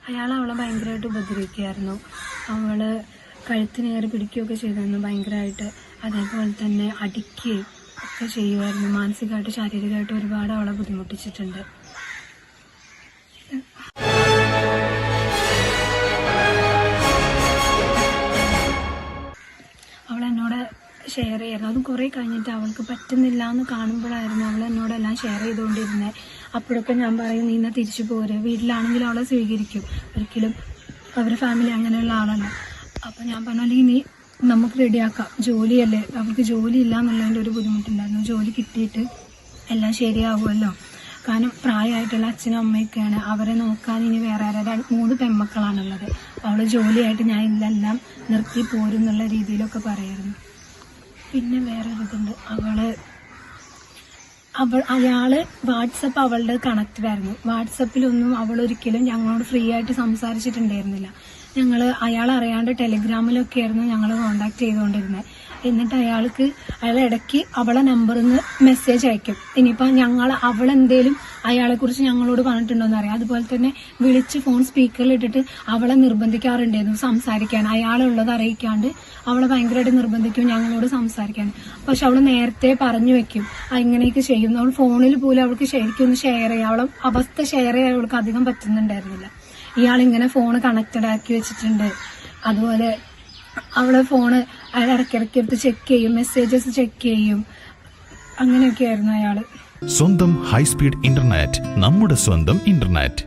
അയാൾ അവളെ ഭയങ്കരമായിട്ട് ഉപദ്രവിക്കുമായിരുന്നു. അവള് കഴുത്തിനേറി പിടിക്കുകയൊക്കെ ചെയ്തിരുന്നു ഭയങ്കരമായിട്ട്. അതേപോലെ തന്നെ അടിക്കുകയും ഒക്കെ ചെയ്യുമായിരുന്നു. മാനസികമായിട്ട് ശാരീരികമായിട്ട് ഒരുപാട് അവളെ ബുദ്ധിമുട്ടിച്ചിട്ടുണ്ട്. അവളെന്നോട് ഷെയർ ചെയ്യായിരുന്നു. അതും കുറേ കഴിഞ്ഞിട്ട് അവൾക്ക് പറ്റുന്നില്ല എന്ന് കാണുമ്പോഴായിരുന്നു അവൾ എന്നോടെല്ലാം ഷെയർ ചെയ്തുകൊണ്ടിരുന്നത്. അപ്പോഴൊക്കെ ഞാൻ പറയും, നീ എന്നാൽ തിരിച്ചു പോരെ, വീട്ടിലാണെങ്കിലും അവളെ സ്വീകരിക്കും, ഒരിക്കലും അവരുടെ ഫാമിലി അങ്ങനെയുള്ള ആളല്ല. അപ്പോൾ ഞാൻ പറഞ്ഞു, നീ നമുക്ക് റെഡിയാക്കാം, ജോലിയല്ലേ, അവൾക്ക് ജോലി ഇല്ല എന്നുള്ളതിൻ്റെ ഒരു ബുദ്ധിമുട്ടുണ്ടായിരുന്നു. ജോലി കിട്ടിയിട്ട് എല്ലാം ശരിയാവുമല്ലോ. കാരണം പ്രായമായിട്ടുള്ള അച്ഛനും അമ്മയൊക്കെയാണ്, അവരെ നോക്കാൻ ഇനി വേറെ 3 പെൺമക്കളാണുള്ളത്. അവൾ ജോലിയായിട്ട് ഞാൻ ഇതെല്ലാം നിർത്തി പോരും എന്നുള്ള രീതിയിലൊക്കെ പറയായിരുന്നു. പിന്നെ വേറൊരിതുണ്ട്, അയാള് വാട്സപ്പ് അവളുടെ കണക്റ്റഡ് ആയിരുന്നു. വാട്സപ്പിലൊന്നും അവൾ ഒരിക്കലും ഞങ്ങളോട് ഫ്രീ ആയിട്ട് സംസാരിച്ചിട്ടുണ്ടായിരുന്നില്ല. അയാൾ അറിയാണ്ട് ടെലിഗ്രാമിലൊക്കെ ആയിരുന്നു ഞങ്ങൾ കോണ്ടാക്ട് ചെയ്തുകൊണ്ടിരുന്നത്. എന്നിട്ട് അയാൾ ഇടയ്ക്ക് അവളെ നമ്പറിൽ നിന്ന് മെസ്സേജ് അയക്കും. ഇനിയിപ്പോൾ അവളെന്തേലും അയാളെക്കുറിച്ച് ഞങ്ങളോട് പറഞ്ഞിട്ടുണ്ടോയെന്ന് അറിയാം. അതുപോലെ തന്നെ വിളിച്ച് ഫോൺ സ്പീക്കറിൽ ഇട്ടിട്ട് അവളെ നിർബന്ധിക്കാറുണ്ടായിരുന്നു സംസാരിക്കാൻ. അയാളുള്ളത് അറിയിക്കാണ്ട് അവളെ ഭയങ്കരമായിട്ട് നിർബന്ധിക്കും ഞങ്ങളോട് സംസാരിക്കാൻ. പക്ഷെ അവൾ നേരത്തെ പറഞ്ഞു വെക്കും ഇങ്ങനെയൊക്കെ ചെയ്യും. അവൾ ഫോണിൽ പോലും അവൾക്ക് ശരിക്കും ഒന്ന് ഷെയർ ചെയ്യാം, അവളെ അവസ്ഥ ഷെയർ ചെയ്യാൻ അവൾക്ക് അധികം പറ്റുന്നുണ്ടായിരുന്നില്ല. ഇയാളിങ്ങനെ ഫോണ് കണക്റ്റഡ് ആക്കി വെച്ചിട്ടുണ്ട്. അതുപോലെ അവളെ ഫോണ് അയാൾ ഇടയ്ക്കിടയ്ക്ക് എടുത്ത് ചെക്ക് ചെയ്യും, മെസ്സേജസ് ചെക്ക് ചെയ്യും. അങ്ങനെയൊക്കെയായിരുന്നു അയാള്. സ്വന്തം ഹൈസ്പീഡ് ഇന്റർനെറ്റ്, നമ്മുടെ സ്വന്തം ഇന്റർനെറ്റ്.